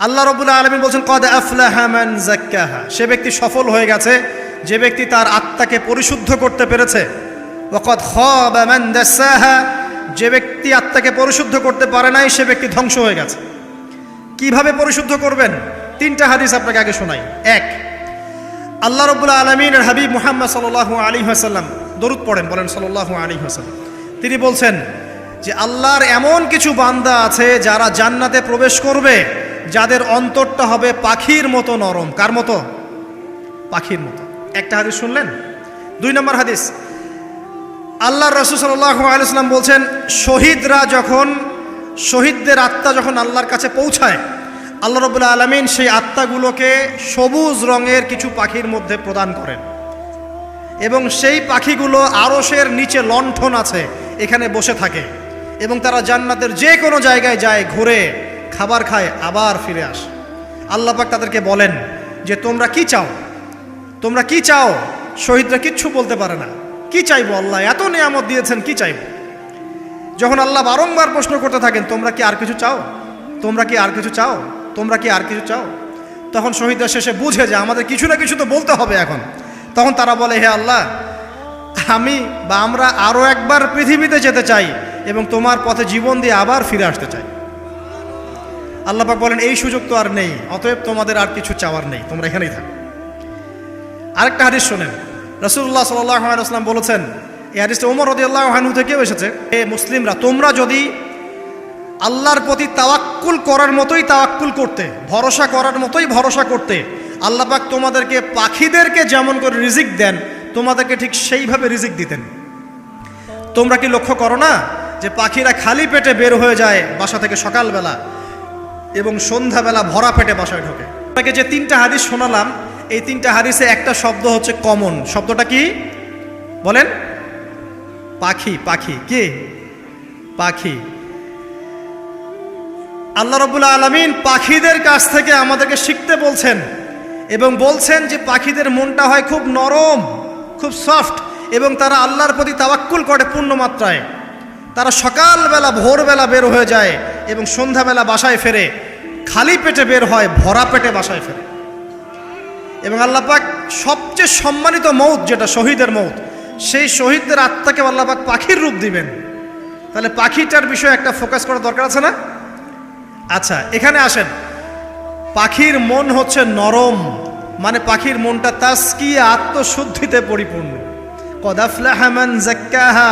আল্লাহ রাব্বুল আলামিন বলছেন কদ আফলাহা মান যাক্কাহা, সে ব্যক্তি সফল হয়ে গেছে যে ব্যক্তি তার আত্মাকে পরিশুদ্ধ করতে পেরেছে। ওয়া কদ খাবা মান দাসাহা, যে ব্যক্তি আত্মাকে পরিশুদ্ধ করতে পারে নাই সে ব্যক্তি ধ্বংস হয়ে গেছে। কিভাবে পরিশুদ্ধ করবেন? তিনটা হাদিস আপনাকে আগে শোনাই। এক, আল্লাহ রাব্বুল আলামিনের হাবিব মুহাম্মদ সাল্লাল্লাহু আলাইহি ওয়াসাল্লাম, দরুদ পড়েন, বলেন সাল্লাল্লাহু আলাইহি ওয়াসাল্লাম। তিনি বলছেন যে আল্লাহর এমন কিছু বান্দা আছে যারা জান্নাতে প্রবেশ করবে যাদের অন্তরটা হবে পাখির মতো নরম। কার মতো? পাখির মতো। একটা হাদিস শুনলেন। দুই নম্বর হাদিস, আল্লাহর রাসূল সাল্লাল্লাহু আলাইহি ওয়াসাল্লাম বলছেন শহীদদের আত্মা যখন আল্লাহর কাছে পৌঁছায়, আল্লাহ রাব্বুল আলামিন সেই আত্মাগুলোকে সবুজ রঙের কিছু পাখির মধ্যে প্রদান করেন এবং সেই পাখিগুলো আরশের নিচে লণ্ঠন আছে এখানে বসে থাকে এবং তারা জান্নাতের যে কোনো জায়গায় যায়, ঘুরে খাবার খায়, আবার ফিরে আসে। আল্লাহ পাক তাদেরকে বলেন যে তোমরা কি চাও, তোমরা কি চাও? শহীদরা কিচ্ছু বলতে পারে না। কি চাইবো? আল্লাহ এত নিয়ামত দিয়েছেন, কি চাইবো? যখন আল্লাহ বারংবার প্রশ্ন করতে থাকেন তোমরা কি আর কিছু চাও, তোমরা কি আর কিছু চাও, তোমরা কি আর কিছু চাও, তখন শহীদরা শেষে বুঝে যে আমাদের কিছু না কিছু তো বলতে হবে এখন। তখন তারা বলে হে আল্লাহ, আমরা আরও একবার পৃথিবীতে যেতে চাই এবং তোমার পথে জীবন দিয়ে আবার ফিরে আসতে চাই। আল্লাহ পাক বলেন এই সুযোগ তো আর নেই, অতএব তোমাদের আর কিছু চাওয়ার নেই, তোমরা এখানেই থাকো। আরেকটা হাদিস শোনেন, রাসূলুল্লাহ সাল্লাল্লাহু আলাইহি ওয়াসাল্লাম বলেছেন, এই হাদিসটা ওমর রাদিয়াল্লাহু আনহু থেকেও এসেছে, হে মুসলিমরা, তোমরা যদি আল্লাহর প্রতি তাওয়াক্কুল করার মতোই তাওয়াক্কুল করতে, ভরসা করার মতোই ভরসা করতে, আল্লাহ পাক তোমাদেরকে পাখিদেরকে যেমন করে রিজিক দেন তোমাদেরকে ঠিক সেইভাবে রিজিক দিতেন। তোমরা কি লক্ষ্য করো না যে পাখিরা খালি পেটে বের হয়ে যায় বাসা থেকে সকালবেলা এবং সন্ধ্যাবেলা ভরা পেটে বাসায় ঢোকে? আপনাকে যে তিনটা হাদিস শোনালাম, এই তিনটা হাদিসে একটা শব্দ হচ্ছে কমন। শব্দটা কি বলেন? পাখি। পাখি কি? পাখি। আল্লাহ রাব্বুল আলামিন পাখিদের কাছ থেকে আমাদেরকে শিখতে বলছেন এবং বলছেন যে পাখিদের মনটা হয় খুব নরম, খুব সফট এবং তারা আল্লাহর প্রতি তাওয়াক্কুল করে পূর্ণ মাত্রায়। তারা সকালবেলা ভোরবেলা বের হয়ে যায় এবং সন্ধ্যাবেলা বাসায় ফেরে, খালি পেটে বের হয়, ভরা পেটে বাসায় ফেরে। এবং আল্লাহ পাক সবচেয়ে সম্মানিত মৌত যেটা শহীদের মৌত, সেই শহীদদের আত্মাকে আল্লাহ পাক পাখির রূপ দিবেন। তাহলে পাখিটার বিষয়ে একটা ফোকাস করার দরকার আছে না? আচ্ছা, এখানে আসেন। পাখির মন হচ্ছে নরম, মানে পাখির মনটা তাসকিয়া, আত্মশুদ্ধিতে পরিপূর্ণ। কদ আফলাহা মান যাক্কাহা,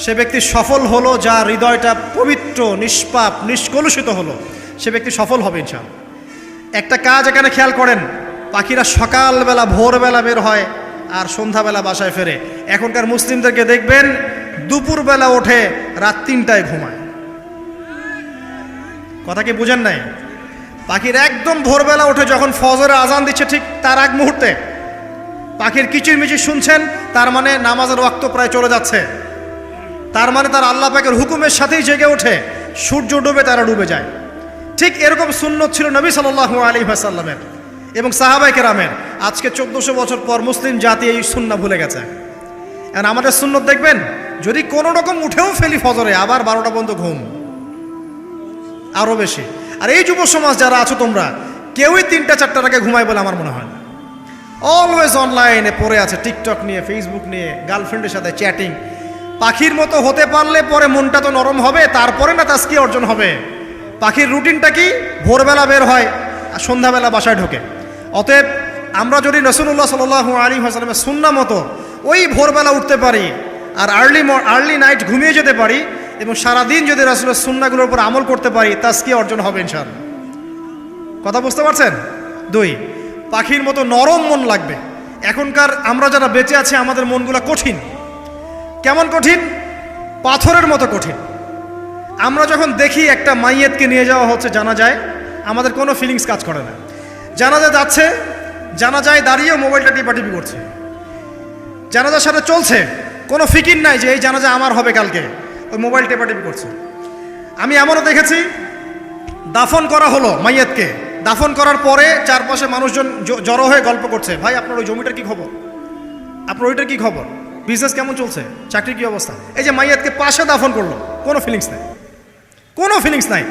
সে ব্যক্তি সফল হলো যার হৃদয়টা পবিত্র, নিষ্পাপ, নিষ্কলুষিত হলো, সে ব্যক্তি সফল হবে ইনশাআল্লাহ। একটা কাজ এখানে খেয়াল করেন, পাখিরা সকালবেলা ভোরবেলা বের হয় আর সন্ধ্যাবেলা বাসায় ফেরে। এখনকার মুসলিমদেরকে দেখবেন দুপুরবেলা ওঠে, রাত 3টায় ঘুমায়। কথা কি বুঝেন নাই? পাখির একদম ভোরবেলা ওঠে, যখন ফজরের আজান দিচ্ছে ঠিক তার আগ মুহূর্তে পাখির কিচিরমিচির শুনছেন, তার মানে নামাজের ওয়াক্ত প্রায় চলে যাচ্ছে, তার মানে তার আল্লাহ পাকের হুকুমের সাথেই জেগে ওঠে। সূর্য ডুবে তারা ডুবে যায়। ঠিক এরকম সুন্নত ছিল নবী সাল্লাল্লাহু আলাইহি ওয়াসাল্লামের এবং সাহাবায়ে কেরামের। আজকে 1400 বছর পর মুসলিম জাতি এই সুন্নাহ ভুলে গেছে। আর আমাদের সুন্নত দেখবেন, যদি কোনো রকম উঠেও ফেলি ফজরে, আবার 12টা পর্যন্ত ঘুম, আরও বেশি। আর এই যুব সমাজ যারা আছো তোমরা, কেউই 3টা-4টার আগে ঘুমায় বলে আমার মনে হয় না। অলওয়েজ অনলাইনে পড়ে আছে, টিকটক নিয়ে, ফেসবুক নিয়ে, গার্লফ্রেন্ডের সাথে চ্যাটিং। পাখির মতো হতে পারলে পরে মনটা তো নরম হবে, তারপরে না তাসকিয়া অর্জন হবে। পাখির রুটিনটা কি? ভোরবেলা বের হয় আর সন্ধ্যাবেলা বাসায় ঢোকে। অতএব আমরা যদি রাসূলুল্লাহ সাল্লাল্লাহু আলাইহি ওয়াসাল্লামের সুন্নাহ মতো ওই ভোরবেলা উঠতে পারি আর আর্লি নাইট ঘুমিয়ে যেতে পারি এবং সারাদিন যদি রাসূলের সুন্নাহগুলোর উপর আমল করতে পারি, তাসকিয়া অর্জন হবে ইনশাআল্লাহ। কথা বুঝতে পারছেন? 2, পাখির মতো নরম মন লাগবে। এখনকার আমরা যারা বেঁচে আছি আমাদের মনগুলো কঠিন। কেমন কঠিন? পাথরের মতো কঠিন। আমরা যখন দেখি একটা মাইয়েতকে নিয়ে যাওয়া হচ্ছে জানাজায়, আমাদের কোনো ফিলিংস কাজ করে না। জানাজা যাচ্ছে, জানাজায় দাঁড়িয়ে মোবাইলটা টিপাটিপি করছে। জানাজার সাথে চলছে, কোনো ফিকির নাই যে এই জানাজা আমার হবে কালকে, ওই মোবাইল টেপাটিপি করছে। আমি এমনও দেখেছি, দাফন করা হলো মাইয়াতকে, দাফন করার পরে চারপাশে মানুষজন জড়ো হয়ে গল্প করছে, ভাই আপনার ওই জমিটার কি খবর, আপনার ওইটার কি খবর, বিজনেস কেমন চলছে, চাকরির কি অবস্থা। এই যে মাইয়াতকে পাশে দাফন করলো, কোনো ফিলিংস নাই, কোনো ফিলিংস নাই।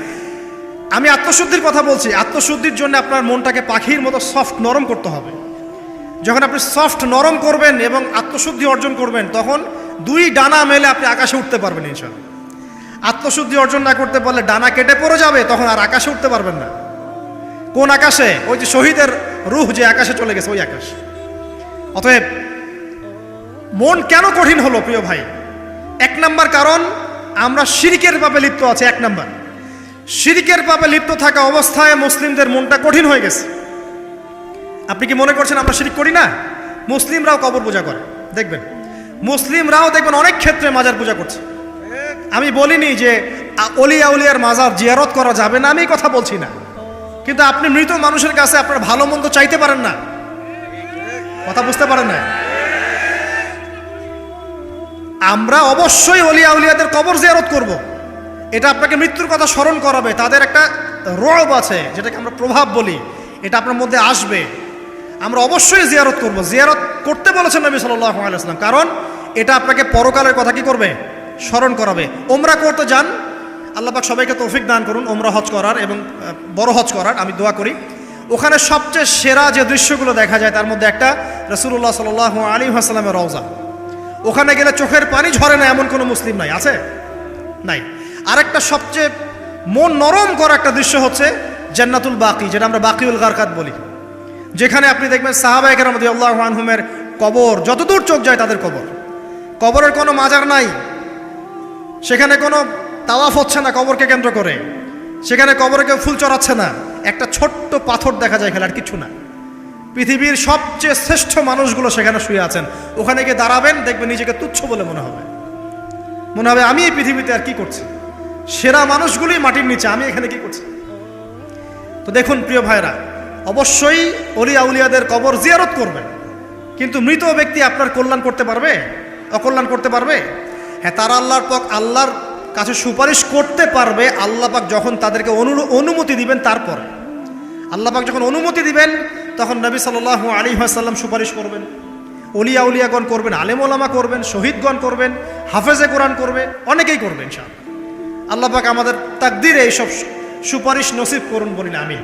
আমি আত্মশুদ্ধির কথা বলছি। আত্মশুদ্ধির জন্য আপনার মনটাকে পাখির মতো সফট নরম করতে হবে। যখন আপনি সফট নরম করবেন এবং আত্মশুদ্ধি অর্জন করবেন, তখন দুই ডানা মেলে আপনি আকাশে উঠতে পারবেন ইনশাআল্লাহ। আত্মশুদ্ধি অর্জন না করতে পারলে ডানা কেটে পড়ে যাবে, তখন আর আকাশে উঠতে পারবেন না। কোন আকাশে? ওই যে শহীদের রূহ যে আকাশে চলে গেছে, ওই আকাশ। অতএব মন কেন কঠিন হলো প্রিয় ভাই? এক নাম্বার কারণ, আমরা শিরকের পাপে লিপ্ত আছি। এক নাম্বার, শিরকের পাপে লিপ্ত থাকা অবস্থায় মুসলিমদের মনটা কঠিন হয়ে গেছে। আপনি কি মনে করছেন আমরা শিরক করি না? মুসলিমরাও কবর পূজা করে, দেখবেন মুসলিমরাও দেখবেন অনেক ক্ষেত্রে মাজার পূজা করছে। আমি বলিনি যে অলিয়া উলিয়ার মাজার জিয়ারত করা যাবে না, আমি কথা বলছি না, কিন্তু আপনি মৃত মানুষের কাছে আপনার ভালো মন্দ চাইতে পারেন না। কথা বুঝতে পারেন না? আমরা অবশ্যই অলিয়া উলিয়াদের কবর জিয়ারত করব। এটা আপনাকে মৃত্যুর কথা স্মরণ করাবে, তাদের একটা রব আছে যেটাকে আমরা প্রভাব বলি, এটা আপনার মধ্যে আসবে। আমরা অবশ্যই জিয়ারত করব। জিয়ারত করতে বলেছেন নবী সাল্লাল্লাহু আলাইহি ওয়াসাল্লাম, কারণ এটা আপনাকে পরকালের কথা কি করবে? স্মরণ করাবে। ওমরা করতে যান, আল্লাহ পাক সবাইকে তৌফিক দান করুন ওমরা হজ করার এবং বড় হজ করার, আমি দোয়া করি। ওখানে সবচেয়ে সেরা যে দৃশ্যগুলো দেখা যায় তার মধ্যে একটা রাসূলুল্লাহ সাল্লাল্লাহু আলাইহি ওয়াসাল্লামের রওজা। ওখানে গেলে চোখের পানি ঝরে না এমন কোনো মুসলিম নাই, আছে? নাই। আরেকটা সবচেয়ে মন নরম করা একটা দৃশ্য হচ্ছে জান্নাতুল বাকি, যেটা আমরা বাকিউল গারকাত বলি, যেখানে আপনি দেখবেন সাহাবায়ে কেরাম রাদিয়াল্লাহু আনহুমের কবর, যতদূর চোখ যায় তাদের কবর। কবরের কোনো মাজার নাই, সেখানে কোনো তাওয়াফ হচ্ছে না কবরকে কেন্দ্র করে, সেখানে কবরে কেউ ফুল চড়াচ্ছে না, একটা ছোট্ট পাথর দেখা যায়, খেলার কিছু না। পৃথিবীর সবচেয়ে শ্রেষ্ঠ মানুষগুলো সেখানে শুয়ে আছেন। ওখানে গিয়ে দাঁড়াবেন, দেখবেন নিজেকে তুচ্ছ বলে মনে হবে আমি এই পৃথিবীতে আর কি করছি? সেরা মানুষগুলোই মাটির নিচে, আমি এখানে কি করছি? তো দেখুন প্রিয় ভাইরা, অবশ্যই অলিয়া উলিয়াদের কবর জিয়ারত করবেন, কিন্তু মৃত ব্যক্তি আপনার কল্যাণ করতে পারবে? অকল্যাণ করতে পারবে? হ্যাঁ, তারা আল্লাহর কাছে সুপারিশ করতে পারবে আল্লাহ পাক যখন তাদেরকে অনুমতি দিবেন। তারপরে আল্লাহ পাক যখন অনুমতি দিবেন, তখন নবী সাল্লাল্লাহু আলাইহি ওয়াসাল্লাম সুপারিশ করবেন, অলিয়া উলিয়াগণ করবেন, আলেম ওলামা করবেন, শহীদগণ করবেন, হাফেজে কোরআন করবে, অনেকেই করবেন ইনশাআল্লাহ। আল্লাহ পাক আমাদের তাকদীরে এইসব সুপারিশ নসিব করুন, বলি না আমি।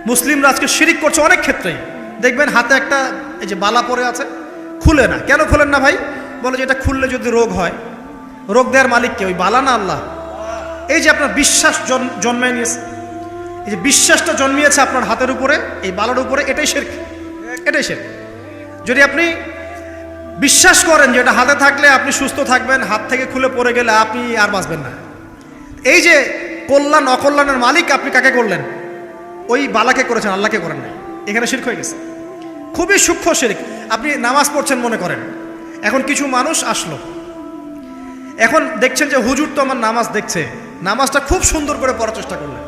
মুসলিমরা আজকে শিরিক করছে অনেক ক্ষেত্রেই। দেখবেন হাতে একটা এই যে বালা পরে আছে, খুলে না। কেন খুলেন না ভাই? বলে যে এটা খুললে যদি রোগ হয়। রোগ দেওয়ার মালিক কে? ওই বালা না আল্লাহ? এই যে আপনার বিশ্বাস জন্মায় নিয়েছে, এই যে বিশ্বাসটা জন্মিয়েছে আপনার হাতের উপরে, এই বালার উপরে, এটাই শিরক, এটাই শিরক। যদি আপনি বিশ্বাস করেন যে এটা হাতে থাকলে আপনি সুস্থ থাকবেন, হাত থেকে খুলে পড়ে গেলে আপনি আর বাঁচবেন না, এই যে কল্যাণ অকল্যাণের মালিক আপনি কাকে করলেন? ওই বালাকে করেছেন, আল্লাহকে করেন নাই। এখানে শিরক হয়ে গেছে, খুবই সূক্ষ্ম শিরক। আপনি নামাজ পড়ছেন মনে করেন, এখন কিছু মানুষ আসলো, এখন দেখছেন যে হুজুর তো আমার নামাজ দেখছে, নামাজটা খুব সুন্দর করে পড়ার চেষ্টা করলেন,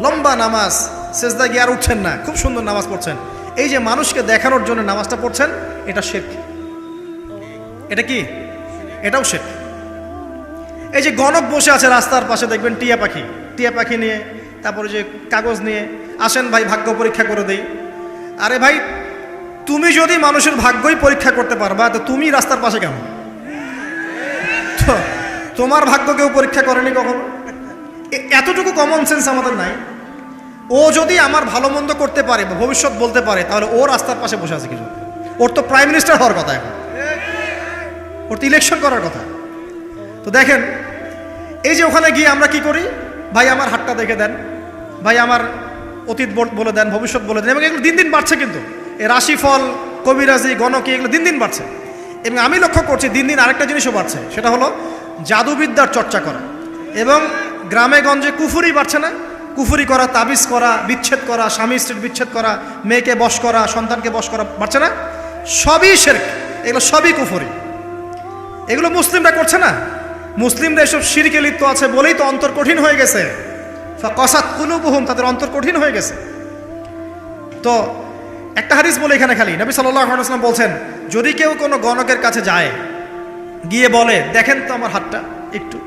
লম্বা নামাজ, সেজদা গিয়ে আর উঠছেন না, খুব সুন্দর নামাজ পড়ছেন। এই যে মানুষকে দেখানোর জন্য নামাজটা পড়ছেন, এটা শিরক। এটা কি? এটাও শিরক। এই যে গণক বসে আছে রাস্তার পাশে, দেখবেন টিয়া পাখি নিয়ে, তারপরে যে কাগজ নিয়ে, আসেন ভাই ভাগ্য পরীক্ষা করে দেই। আরে ভাই, তুমি যদি মানুষের ভাগ্যই পরীক্ষা করতে পারবা, তো তুমি রাস্তার পাশে কেমন? তোমার ভাগ্য কেউ পরীক্ষা করেনি কখনো? এতটুকু কমন সেন্স আমাদের নাই। ও যদি আমার ভালো মন্দ করতে পারে বা ভবিষ্যৎ বলতে পারে, তাহলে ও রাস্তার পাশে বসে আছে কিছু? ওর তো প্রাইম মিনিস্টার হওয়ার কথা, এখন ওর তো ইলেকশন করার কথা। তো দেখেন, এই যে ওখানে গিয়ে আমরা কি করি? ভাই আমার হাতটা দেখে দেন, ভাই আমার অতীত বলে দেন, ভবিষ্যৎ বলে দেন, এবং এগুলো দিন দিন বাড়ছে। কিন্তু এই রাশিফল, কবিরাজি, গণকি, এগুলো দিন দিন বাড়ছে। এবং আমি লক্ষ্য করছি দিন দিন আরেকটা জিনিসও বাড়ছে, সেটা হলো জাদুবিদ্যার চর্চা করা। এবং গ্রামে গঞ্জে কুফুরি বাড়ছে না? কুফুরি করা, তাবিজ করা, বিচ্ছেদ করা, স্বামী স্ত্রীর বিচ্ছেদ করা, মেয়েকে বশ করা, সন্তানকে বশ করা বাড়ছে না? সবই শিরক, এগুলো সবই কুফুরি। এগুলো মুসলিমরা করছে না? মুসলিমরা এসব শিরকে লিপ্ত আছে বলেই তো অন্তর কঠিন হয়ে গেছে। ফাকাসাত কুলুবুহুম, তাদের অন্তর কঠিন হয়ে গেছে। তো একটা হাদিস বলে এখানে খালি, নবী সাল্লাল্লাহু আলাইহি ওয়াসাল্লাম বলছেন, যদি কেউ কোনো গণকের কাছে যায়, গিয়ে বলে দেখেন তো আমার হাতটা একটু,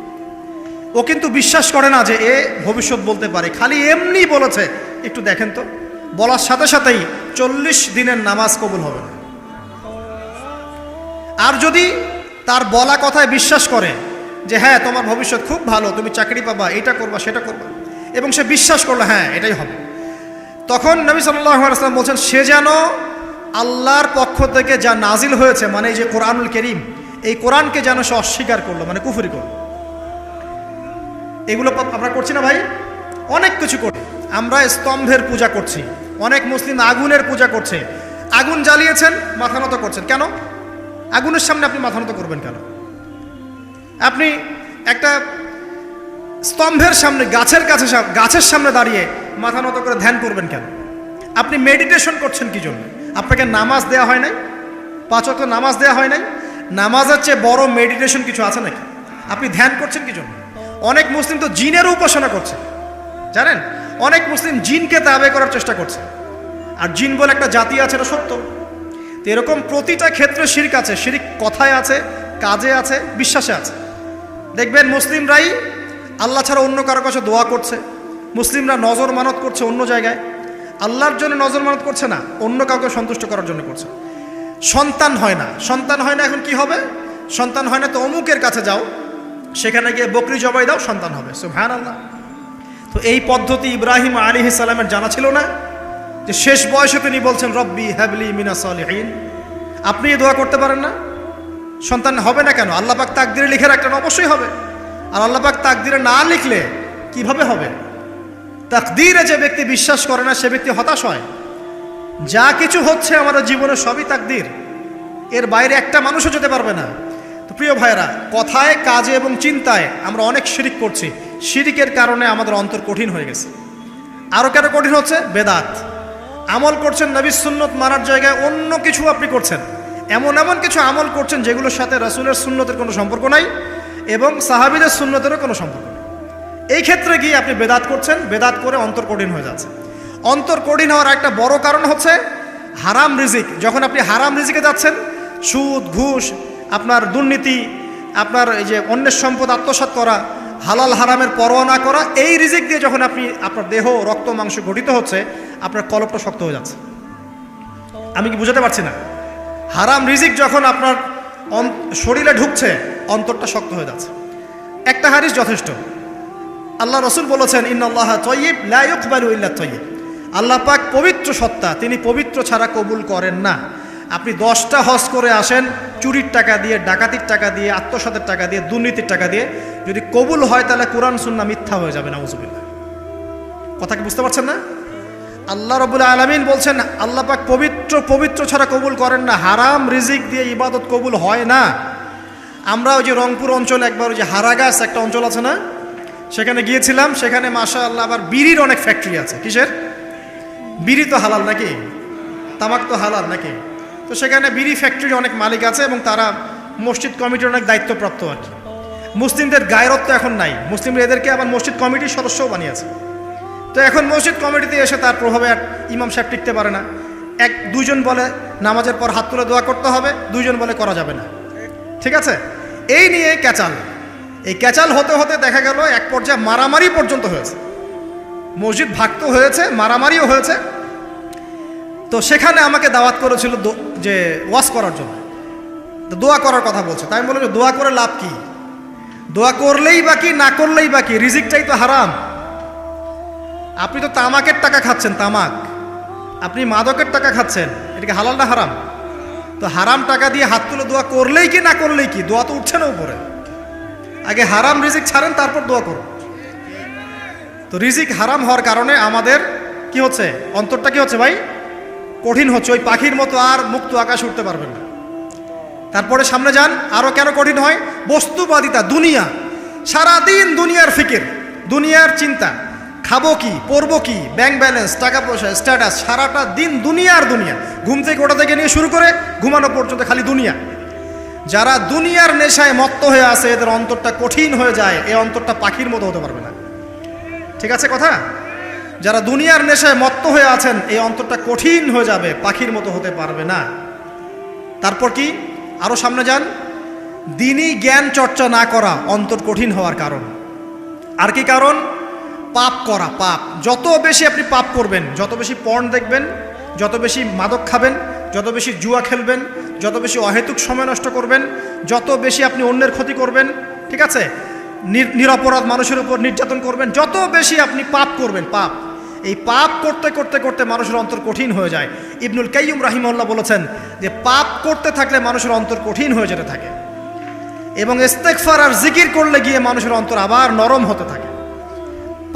ও কিন্তু বিশ্বাস করে না যে এ ভবিষ্যৎ বলতে পারে, খালি এমনি বলেছে একটু দেখেন তো, বলার সাথে সাথেই 40 দিনের নামাজ কবুল হবে না। আর যদি তার বলা কথায় বিশ্বাস করে যে হ্যাঁ তোমার ভবিষ্যৎ খুব ভালো, তুমি চাকরি পাবা, এটা করবা সেটা করবা, এবং সে বিশ্বাস করলো হ্যাঁ এটাই হবে, তখন নবী সাল্লাল্লাহু আলাইহি ওয়াসাল্লাম বলছেন সে যেন আল্লাহর পক্ষ থেকে যা নাজিল হয়েছে, মানে এই যে কোরআনুল কারীম, এই কোরআনকে যেন সে অস্বীকার করলো, মানে কুফরি করলো। এগুলো আমরা করছি না ভাই? অনেক কিছু করি আমরা। স্তম্ভের পূজা করছি, অনেক মুসলিম আগুনের পূজা করছে। আগুন জ্বালিয়েছেন, মাথা নত করছেন কেন? আগুনের সামনে আপনি মাথা নত করবেন কেন? আপনি একটা স্তম্ভের সামনে, গাছের সামনে দাঁড়িয়ে মাথা নত করে ধ্যান করবেন কেন? আপনি মেডিটেশন করছেন কি জন্য? আপনাকে নামাজ দেয়া হয় নাই? 5 ওয়াক্ত নামাজ দেয়া হয় নাই? নামাজের চেয়ে বড় মেডিটেশন কিছু আছে নাকি? আপনি ধ্যান করছেন কি জন্য? অনেক মুসলিম তো জিনের উপাসনা করছে, জানেন? অনেক মুসলিম জিনকে তাবে করার চেষ্টা করছে। আর জিন বলে একটা জাতি আছে, এটা সত্য। তো এরকম প্রতিটা ক্ষেত্রে শিরক আছে। শিরক কথায় আছে, কাজে আছে, বিশ্বাসে আছে। দেখবেন মুসলিমরাই আল্লাহ ছাড়া অন্য কারো কাছে দোয়া করছে, মুসলিমরা নজর মানত করছে অন্য জায়গায়, আল্লাহর জন্য নজর মানত করছে না, অন্য কাউকে সন্তুষ্ট করার জন্য করছে। সন্তান হয় না, সন্তান হয় না, এখন কি হবে? সন্তান হয় না তো অমুকের কাছে যাও, সেখানে গিয়ে বকরি জবাই দাও, সন্তান হবে। সুবহানাল্লাহ। তো এই পদ্ধতি ইব্রাহিম আলাইহিস সালামের জানা ছিল না যে শেষ বয়সে তিনি বলছেন রব্বি হাবলি মিনাস সালিহিন? আপনি এই দোয়া করতে পারেন না? সন্তান হবে না কেন? আল্লাহ পাক তাকদিরে লিখে রাখলেন, অবশ্যই হবে। আর আল্লাহ পাক তাকদিরে না লিখলে কিভাবে হবে? তাকদিরে যে ব্যক্তি বিশ্বাস করে না সে ব্যক্তি হতাশ হয়। যা কিছু হচ্ছে আমাদের জীবনে সবই তাকদির, এর বাইরে একটা মানুষও যেতে পারবে না। তো প্রিয় ভাইরা, কথায়, কাজে এবং চিন্তায় আমরা অনেক শিরিক করছি। শিরিকের কারণে আমাদের অন্তর কঠিন হয়ে গেছে। আরও কেন কঠিন হচ্ছে? বেদাত। আমল করছেন নবীর সুন্নত মানার জায়গায় অন্য কিছু আপনি করছেন, এমন এমন কিছু আমল করছেন যেগুলোর সাথে রাসূলের সুন্নতের কোনো সম্পর্ক নাই এবং সাহাবীদের সুন্নতেরও কোনো সম্পর্ক নেই। এই ক্ষেত্রে গিয়ে আপনি বেদাত করছেন, বেদাত করে অন্তর কঠিন হয়ে যাচ্ছে। অন্তর কঠিন হওয়ার একটা বড় কারণ হচ্ছে হারাম রিজিক। যখন আপনি হারাম রিজিকে যাচ্ছেন, সুদ, ঘুষ, আপনার দুর্নীতি, আপনার এই যে অন্যের সম্পদ আত্মসাৎ করা, হালাল হারামের পরোয়া না করা, এই রিজিক দিয়ে যখন আপনি আপনার দেহ, রক্ত, মাংস গঠিত হচ্ছে, আপনার কলবটা শক্ত হয়ে যাচ্ছে। আমি কি বুঝাতে পারছি না? হারাম রিজিক যখন আপনার শরীরে ঢুকছে, অন্তরটা শক্ত হয়ে যাচ্ছে। একটা হাদিস যথেষ্ট। আল্লাহ রাসূল বলেছেন ইন্নাল্লাহা তাইয়্যিব লা ইকবালু ইল্লা তাইয়্যিব। আল্লাহ পাক পবিত্র সত্তা, তিনি পবিত্র ছাড়া কবুল করেন না। আপনি 10টা হজ করে আসেন, চুরির টাকা দিয়ে, ডাকাতির টাকা দিয়ে, আত্মসাতের টাকা দিয়ে, দুর্নীতির টাকা দিয়ে, যদি কবুল হয় তাহলে কোরআন সুন্নাহ মিথ্যা হয়ে যাবে, নাউযুবিল্লাহ। কথা কি বুঝতে পারছেন না? আল্লাহ রাব্বুল আলামিন বলছেন আল্লাহ পাক পবিত্র ছাড়া কবুল করেন না। হারাম রিজিক দিয়ে ইবাদত কবুল হয় না। আমরা ওই যে রংপুর অঞ্চলে একবার ওই যে হারাগাছ একটা অঞ্চল আছে না, সেখানে গিয়েছিলাম। সেখানে মাশাআল্লাহ আবার বিড়ির অনেক ফ্যাক্টরি আছে। কিসের? বিড়ি তো হালাল নাকি? তামাক তো হালাল নাকি? তো সেখানে বিড়ি ফ্যাক্টরির অনেক মালিক আছে এবং তারা মসজিদ কমিটির অনেক দায়িত্বপ্রাপ্ত আর কি। মুসলিমদের গায়রত্ব এখন নাই, মুসলিমরা এদেরকে আবার মসজিদ কমিটির সদস্যও বানিয়েছে। তো এখন মসজিদ কমিটিতে এসে তার প্রভাবে আর ইমাম সাহেব টিকতে পারে না। দুইজন বলে নামাজের পর হাত তুলে দোয়া করতে হবে, দুইজন বলে করা যাবে না। ঠিক আছে? এই নিয়ে ক্যাচাল। এই ক্যাচাল হতে হতে দেখা গেল এক পর্যায়ে মারামারি পর্যন্ত হয়েছে। মসজিদ ভাগত হয়েছে, মারামারিও হয়েছে। তো সেখানে আমাকে দাওয়াত করেছিল যে ওয়াজ করার জন্য, তো দোয়া করার কথা বলছে। তাই আমি বললাম যে দোয়া করে লাভ কি? দোয়া করলেই বাকি, না করলেই বাকি, রিজিকটাই তো হারাম। আপনি তো তামাকের টাকা খাচ্ছেন, তামাক, আপনি মাদকের টাকা খাচ্ছেন, এটাকে হালাল না হারাম? তো হারাম টাকা দিয়ে হাত তুলে দোয়া করলেই কি, না করলেই কি? দোয়া তো উঠছে না উপরে। আগে হারাম রিজিক ছাড়েন, তারপর দোয়া করুন। তো রিজিক হারাম হওয়ার কারণে আমাদের কি হচ্ছে? অন্তরটা কি হচ্ছে ভাই? কঠিন হচ্ছে। ওই পাখির মতো আর মুক্ত আকাশে উঠতে পারবেন না। তারপরে সামনে যান, আরও কেন কঠিন হয়? বস্তুবাদিতা, দুনিয়া। সারাদিন দুনিয়ার ফিকির, দুনিয়ার চিন্তা, খাবো কি, পরবো কি, ব্যাংক ব্যালেন্স, টাকা পয়সা, স্ট্যাটাস, সারাটা দিন দুনিয়া আর দুনিয়া। ঘুম থেকে ওঠা থেকে নিয়ে শুরু করে ঘুমানো পর্যন্ত খালি দুনিয়া। যারা দুনিয়ার নেশায় মত্ত হয়ে আছে, এদের অন্তরটা কঠিন হয়ে যায়। এই অন্তরটা পাখির মতো হতে পারবে না। ঠিক আছে কথা? যারা দুনিয়ার নেশায় মত্ত হয়ে আছেন, এই অন্তরটা কঠিন হয়ে যাবে, পাখির মতো হতে পারবে না। তারপর কি? আরও সামনে যান, দিনই জ্ঞান চর্চা না করা অন্তর কঠিন হওয়ার কারণ। আর কি কারণ? পাপ করা, পাপ। যত বেশি আপনি পাপ করবেন, যত বেশি পর্ন দেখবেন, যত বেশি মাদক খাবেন, যত বেশি জুয়া খেলবেন, যত বেশি অহেতুক সময় নষ্ট করবেন, যত বেশি আপনি অন্যের ক্ষতি করবেন, ঠিক আছে, নিরপরাধ মানুষের উপর নির্যাতন করবেন, যত বেশি আপনি পাপ করবেন, পাপ, এই পাপ করতে করতে করতে মানুষের অন্তর কঠিন হয়ে যায়। ইবনুল কাইয়ুম রাহিমাহুল্লাহ বলেছেন যে পাপ করতে থাকলে মানুষের অন্তর কঠিন হয়ে যেতে থাকে, এবং ইস্তেগফার আর জিকির করলে গিয়ে মানুষের অন্তর আবার নরম হতে থাকে।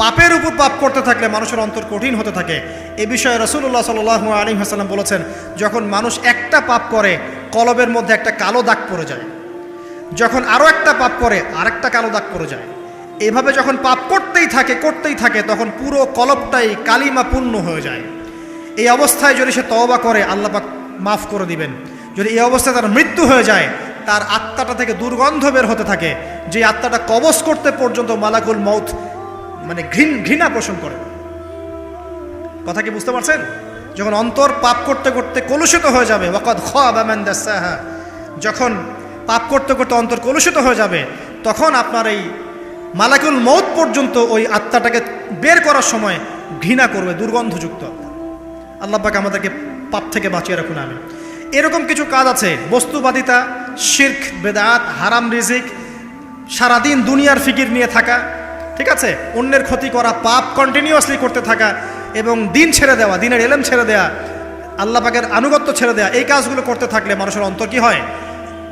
পাপের উপর পাপ করতে থাকলে মানুষের অন্তর কঠিন হতে থাকে। এ বিষয়ে রাসূলুল্লাহ সাল্লাল্লাহু আলাইহি ওয়াসাল্লাম বলেছেন, যখন মানুষ একটা পাপ করে কলবের মধ্যে একটা কালো দাগ পড়ে যায়, যখন আরও একটা পাপ করে আরেকটা কালো দাগ পড়ে যায়। এভাবে যখন পাপ করতেই থাকে তখন পুরো কলবটাই কালিমা পূর্ণ হয়ে যায়। এই অবস্থায় যদি সে তওবা করে আল্লাহ পাক মাফ করে দিবেন। যদি এই অবস্থায় তার মৃত্যু হয়ে যায়, তার আত্মাটা থেকে দুর্গন্ধ বের হতে থাকে, যে আত্মাটা কবজ করতে পর্যন্ত মালাকুল মউত মানে ঘৃণা পোষণ করে। কথা কি বুঝতে পারছেন? যখন অন্তর পাপ করতে করতে কলুষিত হয়ে যাবে, ওয়াকাদ খাবা মান দাসাহা, যখন পাপ করতে করতে অন্তর কলুষিত হয়ে যাবে, তখন আপনার এই মালাকুল মউত পর্যন্ত ওই আত্মাটাকে বের করার সময় ঘৃণা করবে, দুর্গন্ধযুক্ত। আল্লাহ পাক আমাদেরকে পাপ থেকে বাঁচিয়ে রাখুন। আমি এরকম কিছু কাজ আছে, বস্তুবাদিতা, শিরক, বেদাত, হারাম রিজিক, সারাদিন দুনিয়ার ফিকির নিয়ে থাকা, ঠিক আছে, অন্যের ক্ষতি করা, পাপ কন্টিনিউয়াসলি করতে থাকা, এবং দিন ছেড়ে দেওয়া, দিনের এলেম ছেড়ে দেওয়া, আল্লাহ পাকের আনুগত্য ছেড়ে দেওয়া, এই কাজগুলো করতে থাকলে মানুষের অন্তর কি হয়?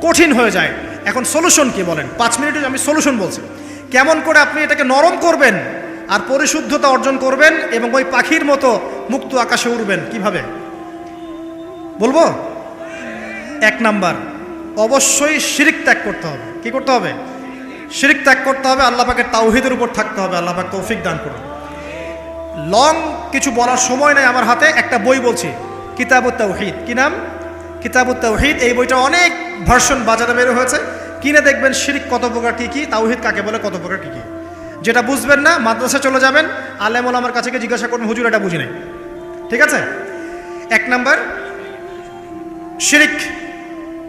কঠিন হয়ে যায়। এখন সলিউশন কি বলেন? 5 মিনিটে আমি সলিউশন বলছি, কেমন করে আপনি এটাকে নরম করবেন আর পরিশুদ্ধতা অর্জন করবেন এবং ওই পাখির মতো মুক্ত আকাশে উড়বেন। কিভাবে বলবো? 1 নাম্বার, অবশ্যই শিরক ত্যাগ করতে হবে। কি করতে হবে? শিরক ত্যাগ করতে হবে, আল্লাহ পাকের তাওহীদের উপর থাকতে হবে। আল্লাহ পাক তৌফিক দান করুন। লং কিছু বলার সময় নেই আমার হাতে, একটা বই বলছি, কিতাবুত তাওহীদ। কি নাম? কিতাবুত তাওহীদ। এই বইটা অনেক ভার্সন বাজারে বের হয়েছে, কিনে দেখবেন শিরক কত প্রকার, কী কী, তাওহীদ কাকে বলে, কত প্রকার, কী কী। যেটা বুঝবেন না মাদ্রাসা চলে যাবেন, আলেম ওলামার কাছে গিয়ে জিজ্ঞাসা করুন, হুজুর এটা বুঝি নাই। ঠিক আছে? 1 নাম্বার, শিরক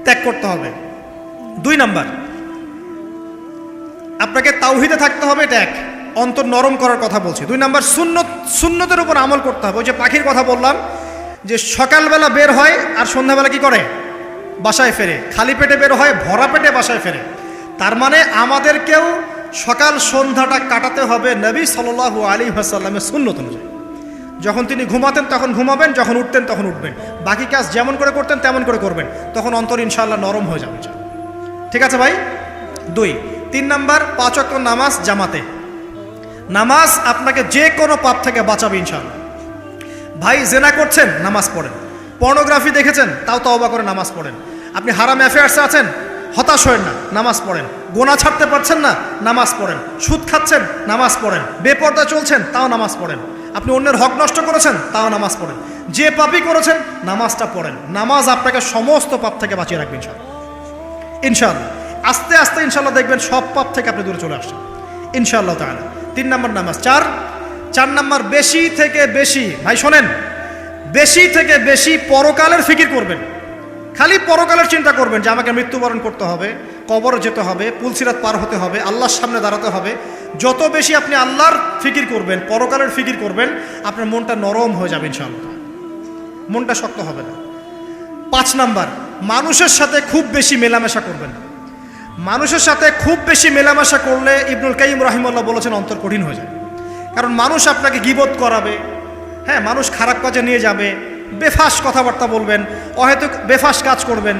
ত্যাগ করতে হবে। 2 নাম্বার, আপনাকে তাওহীদে থাকতে হবে, এটা এক, অন্তর নরম করার কথা বলছি। 2 নাম্বার, সুন্নতের উপর আমল করতে হবে। ওই যে পাখির কথা বললাম, যে সকালবেলা বের হয় আর সন্ধ্যাবেলা কি করে? বাসায় ফেরে। খালি পেটে বের হয়, ভরা পেটে বাসায় ফেরে। তার মানে আমাদেরকেও সকাল সন্ধ্যাটা কাটাতে হবে নবী সাল্লাল্লাহু আলাইহি ওয়াসাল্লামের সুন্নত অনুযায়ী। যখন তিনি ঘুমাতেন তখন ঘুমাবেন, যখন উঠতেন তখন উঠবেন, বাকি কাজ যেমন করে করতেন তেমন করে করবেন, তখন অন্তর ইনশাআল্লাহ নরম হয়ে যাবে। ঠিক আছে ভাই? 2। 3 নাম্বার, 5 ওয়াক্ত নামাজ জামাতে। নামাজ আপনাকে যে কোনো পাপ থেকে বাঁচাবে ইনশাআল্লাহ। ভাই জেনা করছেন, নামাজ পড়েন। পর্নোগ্রাফি দেখেছেন, তাও তওবা করে নামাজ পড়েন। আপনি হারাম অ্যাফেয়ার্সে আছেন, হতাশ হয়েন না, নামাজ পড়েন। গোনা ছাড়তে পারছেন না, নামাজ পড়েন। সুদ খাচ্ছেন, নামাজ পড়েন। বেপর্দা চলছেন, তাও নামাজ পড়েন। আপনি অন্যের হক নষ্ট করেছেন, তাও নামাজ পড়েন। যে পাপই করেছেন, নামাজটা পড়েন। নামাজ আপনাকে সমস্ত পাপ থেকে বাঁচিয়ে রাখবে ইনশাআল্লাহ। ইনশাআল্লাহ আস্তে আস্তে ইনশাআল্লাহ দেখবেন সব পাপ থেকে আপনি দূরে চলে আসছেন ইনশাআল্লাহ তাআলা। 3 নাম্বার নামাজ। 4 নাম্বার, বেশি থেকে বেশি, ভাই শোনেন, বেশি থেকে বেশি পরকালের ফিকির করবেন। খালি পরকালের চিন্তা করবেন যে আমাকে মৃত্যুবরণ করতে হবে, কবরে যেতে হবে, পুলসিরাত পার হতে হবে, আল্লাহর সামনে দাঁড়াতে হবে। যত বেশি আপনি আল্লাহর ফিকির করবেন, পরকালের ফিকির করবেন, আপনার মনটা নরম হয়ে যাবে ইনশাআল্লাহ, মনটা শক্ত হবে না। 5 নাম্বার, মানুষের সাথে খুব বেশি মেলামেশা করবেন। মানুষের সাথে খুব বেশি মেলামেশা করলে ইবনুল কাইয়িম রাহিমাহুল্লাহ বলেছেন অন্তর কঠিন হয়ে যায়। কারণ মানুষ আপনাকে গীবত করাবে, হ্যাঁ, মানুষ খারাপ কাজে নিয়ে যাবে, বেফাস কথাবার্তা বলবেন, অহেতুক বেফাস কাজ করবেন,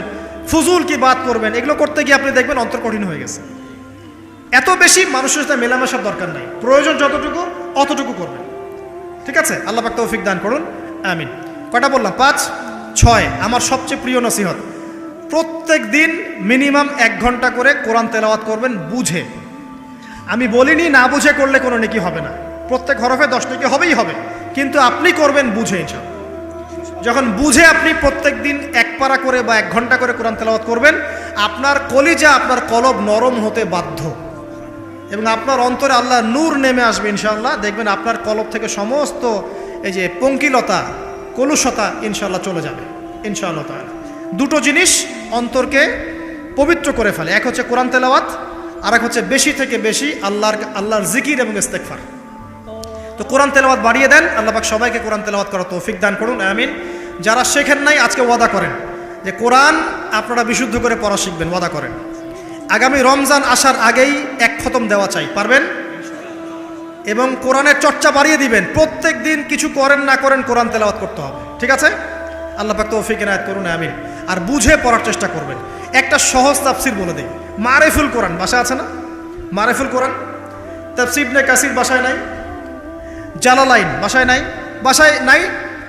ফুজুল কি বাত করবেন। এগুলো করতে গিয়ে আপনি দেখবেন অন্তর কঠিন হয়ে গেছে। এত বেশি মানুষের সাথে মেলামেশার দরকার নাই, প্রয়োজন যতটুকু অতটুকু করবেন। ঠিক আছে? আল্লাহ পাক তৌফিক দান করুন, আমিন। কয়টা বললাম? 5। 6, আমার সবচেয়ে প্রিয় নসিহত, প্রত্যেক দিন মিনিমাম 1 ঘন্টা করে কোরআন তেলাওয়াত করবেন বুঝে। আমি বলিনি না বুঝে করলে কোনো নেকি হবে না, প্রত্যেক হরফে 10 নেকি হবেই হবে, কিন্তু আপনি করবেন বুঝে ইনশাআল্লাহ। যখন বুঝে আপনি প্রত্যেক দিন 1 পারা করে বা 1 ঘন্টা করে কোরআন তেলাওয়াত করবেন, আপনার কলিজা, আপনার কলব নরম হতে বাধ্য, এবং আপনার অন্তরে আল্লাহ নূর নেমে আসবে ইনশাআল্লাহ। দেখবেন আপনার কলব থেকে সমস্ত এই যে পঙ্কিলতা, কলুষতা ইনশাআল্লাহ চলে যাবে ইনশাআল্লাহ তাআলা। 2টো জিনিস অন্তরকে পবিত্র করে ফেলে, এক হচ্ছে কোরআন তেলাওয়াত, আর এক হচ্ছে বেশি থেকে বেশি আল্লাহর জিকির এবং ইস্তেগফার। তো কোরআন তেলাওয়াত বাড়িয়ে দেন, আল্লাহ পাক সবাইকে কোরআন তেলাওয়াত করার তৌফিক দান করুন, আমিন। যারা শেখেন নাই আজকে ওয়াদা করেন যে কোরআন আপনারা বিশুদ্ধ করে পড়া শিখবেন, ওয়াদা করেন। আগামী রমজান আসার আগেই এক খতম দেওয়া চাই, পারবেন? এবং কোরআনের চর্চা বাড়িয়ে দিবেন, প্রত্যেক দিন কিছু করেন না করেন কোরআন তেলাওয়াত করতে হবে, ঠিক আছে? আল্লাহ পাক তৌফিক ইনায়াত করুন, আমিন। আর বুঝে পড়ার চেষ্টা করবেন। একটা সহজ তাফসির বলে দিই, মারেফুল কোরআন বাসায় আছে না? মারেফুল কোরআন তাফসির ইবনে কাসির বাসায় নাই, জালালাইন বাসায় নাই,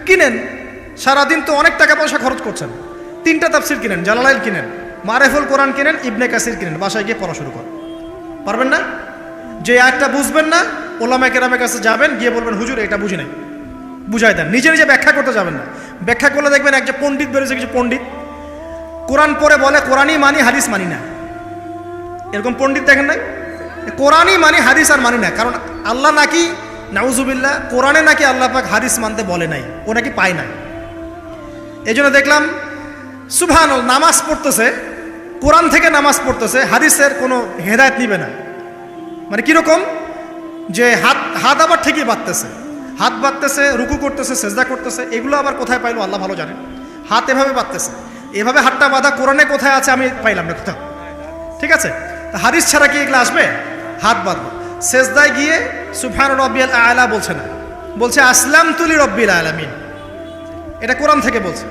কিনেন। সারাদিন তো অনেক টাকা পয়সা খরচ করছেন, 3টা তাফসির কিনেন, জালালাইন কিনেন, মারেফুল কোরআন কিনেন, ইবনে কাসির কিনেন, বাসায় গিয়ে পড়া শুরু করেন। পারবেন না? যে আয়াতটা বুঝবেন না, ওলামা কেরামের কাছে যাবেন, গিয়ে বলবেন হুজুর এটা বুঝি নাই, বুঝাই দেন। নিজে নিজে ব্যাখ্যা করতে যাবেন না। ব্যাখ্যা করলে দেখবেন একজন পণ্ডিত বেরোছে, কিছু পণ্ডিত কোরআন পড়ে বলে কোরআনই মানি, হাদিস মানি না। এরকম পণ্ডিত দেখেন নাই? কোরআনই মানি, হাদিস আর মানি না। কারণ আল্লাহ নাকি, নাউজুবিল্লাহ, কোরআনে নাকি আল্লাহ পাক হাদিস মানতে বলে নাই, ও নাকি পায় নাই। এই জন্য দেখলাম সুবহানাল্লাহ, নামাজ পড়তেছে, কোরআন থেকে নামাজ পড়তেছে, হাদিসের কোনো হেদায়েত নিবে না। মানে কীরকম, যে হাত আবার ঠিকই বাঁধতেছে, হাত বাঁধতেছে, রুকু করতেছে, সেজদা করতেছে, এগুলো আবার কোথায় পাইলো আল্লাহ ভালো জানেন। হাত এভাবে বাঁধতেছে, এভাবে হাতটা বাঁধা কোরআনে কোথায় আছে আমি পাইলাম না কোথাও, ঠিক আছে? হাদিস ছাড়া কি এগুলো আসবে? হাত বাঁধবো। সেজদায় গিয়ে সুবহান রব্বিয়াল আলা বলছে না, বলছে আসলামতু লিরাব্বিল আলামিন। এটা কোরআন থেকে বলছে।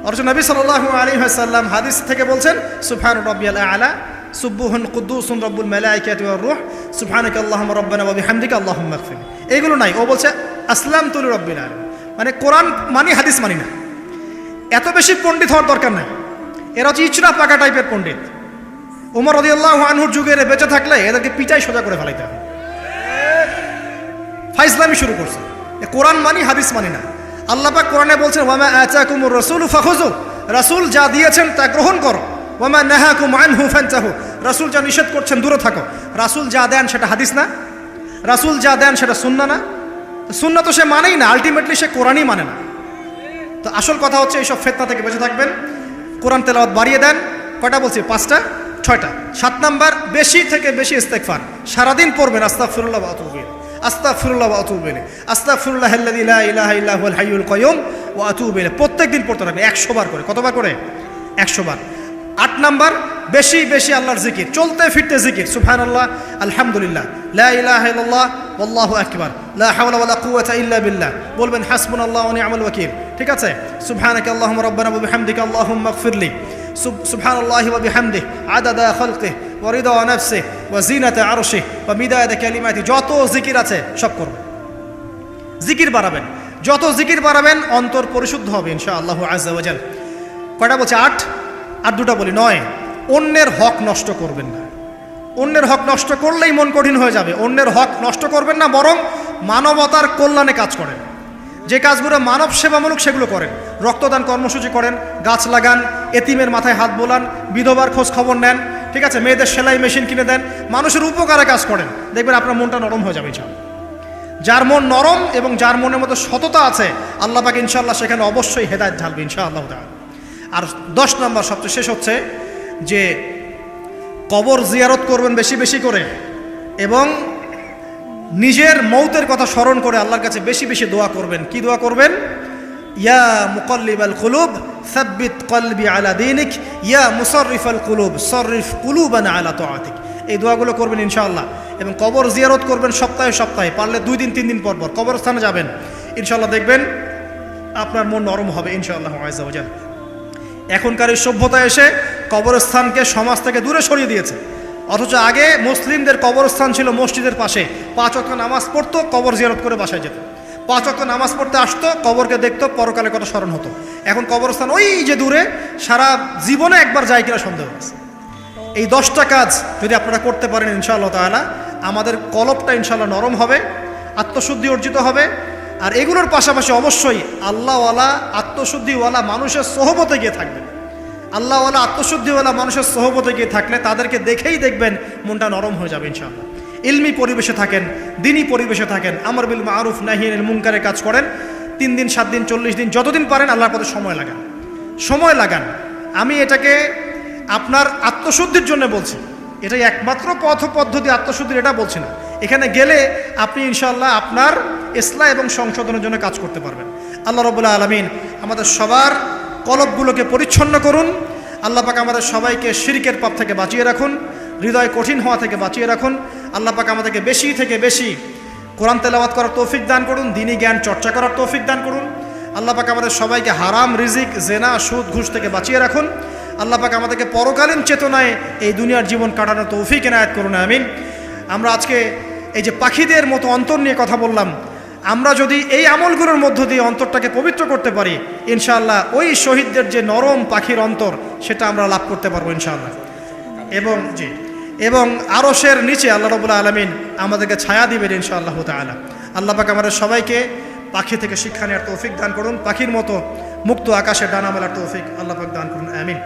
অথচ নবী সাল্লাল্লাহু আলাইহি ওয়াসাল্লাম হাদিস থেকে বলছেন সুবহান রব্বিয়াল আলা, সুবহুন কুদ্দুসুন রব্বুল মালাইকাতি ওয়ার রূহ, সুবহানাকা আল্লাহুম্মা রাব্বানা ওয়া বিহামদিকা আল্লাহুম্মা ইগফির। এইগুলো নাই, ও বলছে আসলামতু লিরাব্বিল আলামিন। মানে কোরআন মানি, হাদিস মানি না। এত বেশি পণ্ডিত হওয়ার দরকার নাই, এরা হচ্ছে ইচড়া পাকা টাইপের পণ্ডিত। ওমর রাদিয়াল্লাহু আনহুর যুগে বেঁচে থাকলে এদেরকে পিটাই সোজা করে ফেলাইতে হবে। ফাইজলামি শুরু করছে, কোরআন মানি, হাদিস মানি না। আল্লাহ পাক কোরআনে বলছেন ওয়ামা আতাকুমুর রাসূলু ফাখুযু, রাসূল যা দিয়েছেন তা গ্রহণ করো। ওয়ামা নাহাকুম আনহু ফান্তাহু, রাসূল যা নিষেধ করছেন দূরে থাকো। রাসূল যা দেন সেটা হাদিস না, রাসূল যা দেন সেটা সুন্নাহ না। সুন্নাহ তো সে মানেই না, আলটিমেটলি সে কোরআনই মানে না। তো আসল কথা হচ্ছে এইসব ফিতনা থেকে বেঁচে থাকবেন, কোরআন তেলাওয়াত বাড়িয়ে দেন। কয়টা বলছি? 5টা 6টা। 7 নাম্বার, বেশি থেকে বেশি ইস্তেগফার সারাদিন পড়বেন। আস্তাগফিরুল্লাহ ওয়া আতুবু ইলাইহি, আস্তাগফিরুল্লাহ ওয়া আতুবু ইলাইহি, আস্তাগফিরুল্লাহাল্লাযী লা ইলাহা ইল্লা হুয়াল হাইয়ুল কাইয়ুম ওয়া আতুবু ইলাইহি। প্রত্যেকদিন পড়তে থাকবেন 100 বার করে। কতবার করে? 100 বার। 8 নাম্বার, বেশি বেশি আল্লাহর জিকির, চলতে ফিরতে জিকির। সুবহানাল্লাহ, আলহামদুলিল্লাহ, লা ইলাহা ইল্লাল্লাহ, আল্লাহু আকবার, লা হাওলা ওয়ালা কুওয়াতা ইল্লা বিল্লাহ। বলবেন হাসবুনাল্লাহু ওয়া নি'মাল ওয়াকিল, ঠিক আছে? সুবহানাকা আল্লাহুম্মা রাব্বানা ওয়া বিহামদিকা আল্লাহুম্মা ইগফিরলি, সুবহানাল্লাহি ওয়া বিহামদিহি আদাদা খালকিহি ওয়া রিদা নাফসিহি ওয়া জিনাতা আরশিহি ওয়া মিদাদা কালিমাতিহি। যত জিকির আছে সব করবেন, জিকির বাড়াবেন। যত জিকির বাড়াবেন অন্তর পরিশুদ্ধ হবে ইনশাআল্লাহু আযজা ওয়া জাল। কয়টা বলছে? 8। আর 2টা বলি। 9, অন্যের হক নষ্ট করবেন না। অন্যের হক নষ্ট করলেই মন কঠিন হয়ে যাবে। অন্যের হক নষ্ট করবেন না, বরং মানবতার কল্যাণে কাজ করেন। যে কাজগুলো মানব সেবামূলক সেগুলো করেন। রক্তদান কর্মসূচি করেন, গাছ লাগান, এতিমের মাথায় হাত বোলান, বিধবার খোঁজ খবর নেন, ঠিক আছে? মেয়েদের সেলাই মেশিন কিনে দেন, মানুষের উপকারে কাজ করেন। দেখবেন আপনার মনটা নরম হয়ে যাবে ইনশাআল্লাহ। যার মন নরম এবং যার মনের মধ্যে সততা আছে, আল্লাহ পাক ইনশাআল্লাহ সেখানে অবশ্যই হেদায়েত ঢালবে ইনশাআল্লাহ তাআলা। আর 10 নম্বর, সবচেয়ে শেষ হচ্ছে যে কবর জিয়ারত করবেন বেশি বেশি করে, এবং নিজের মৌতের কথা স্মরণ করে আল্লাহর কাছে বেশি বেশি দোয়া করবেন। কি দোয়া করবেন? ইয়া মুকাল্লিবাল কুলুব সাব্বিত কলবি আলা দীনিক, ইয়া মুসাররিফাল কুলুব সররিফ কুলুবানা আলা তাআতিক। এই দোয়াগুলো করবেন ইনশাআল্লাহ। এবং কবর জিয়ারত করবেন সপ্তাহে সপ্তাহে, পারলে 2 দিন 3 দিন পর পর কবরস্থানে যাবেন। ইনশাআল্লাহ দেখবেন আপনার মন নরম হবে ইনশাআল্লাহ আযজা ওয়া জাল। এখনকার এই সভ্যতা এসে কবরস্থানকে সমাজ থেকে দূরে সরিয়ে দিয়েছে। অথচ আগে মুসলিমদের কবরস্থান ছিল মসজিদের পাশে, 5 ওয়াক্ত নামাজ পড়তো, কবর জিয়ারত করে বাসায় যেত। 5 ওয়াক্ত নামাজ পড়তে আসতো, কবরকে দেখতো, পরকালে কথা স্মরণ হতো। এখন কবরস্থান ওই যে দূরে, সারা জীবনে একবার যায় কিনা সন্দেহ আছে। এই 10টা কাজ যদি আপনারা করতে পারেন ইনশাআল্লাহ তাআলা, আমাদের কলবটা ইনশাআল্লাহ নরম হবে, আত্মশুদ্ধি অর্জিত হবে। আর এগুলোর পাশাপাশি অবশ্যই আল্লাহওয়ালা, আত্মশুদ্ধিওয়ালা মানুষের সোহবতে গিয়ে থাকবেন। আল্লাহওয়ালা, আত্মশুদ্ধিওয়ালা মানুষের সোহবতে গিয়ে থাকলে তাদেরকে দেখেই দেখবেন মনটা নরম হয়ে যাবে ইনশাআল্লাহ। ইলমি পরিবেশে থাকেন, দিনী পরিবেশে থাকেন, আমর বিল মারুফ নাহি আনিল মুনকারের কাজ করেন। 3 দিন 7 দিন 40 দিন যতদিন পারেন আল্লাহর পথে সময় লাগান। আমি এটাকে আপনার আত্মশুদ্ধির জন্য বলছি, এটাই একমাত্র পথ পদ্ধতি আত্মশুদ্ধির, এটা বলছি না। এখানে গেলে আপনি ইনশাআল্লাহ আপনার ইসলাহ এবং সংশোধনের জন্য কাজ করতে পারবেন। আল্লাহ রাব্বুল আলামিন আমাদের সবার কলবগুলোকে পরিচ্ছন্ন করুন। আল্লাহ পাক আমাদের সবাইকে শিরকের পাপ থেকে বাঁচিয়ে রাখুন। হৃদয় কঠিন হওয়া থেকে বাঁচিয়ে রাখুন। আল্লাহ পাক আমাদেরকে বেশি থেকে বেশি কোরআন তেলাওয়াত করার তৌফিক দান করুন, দ্বীনি জ্ঞান চর্চা করার তৌফিক দান করুন। আল্লাহ পাক আমাদের সবাইকে হারাম রিজিক, জেনা, সুদ, ঘুষ থেকে বাঁচিয়ে রাখুন। আল্লাহ পাক আমাদেরকে পরকালীন চেতনায় এই দুনিয়ার জীবন কাটানোর তৌফিক এনায়েত করুন, আমিন। আমরা আজকে এই যে পাখিদের মতো অন্তর নিয়ে কথা বললাম, আমরা যদি এই আমলগুলোর মধ্য দিয়ে অন্তরটাকে পবিত্র করতে পারি, ইনশাআল্লাহ ওই শহীদদের যে নরম পাখির অন্তর সেটা আমরা লাভ করতে পারবো ইনশাআল্লাহ। এবং আরশের নিচে আল্লাহ রাব্বুল আলামিন আমাদেরকে ছায়া দিবেন ইনশাআল্লাহ তাআলা। আল্লাহ পাক আমাদের সবাইকে পাখি থেকে শিক্ষা নেওয়ার তৌফিক দান করুন, পাখির মতো মুক্ত আকাশে ডানা মেলার তৌফিক আল্লাহ পাক দান করুন, আমিন।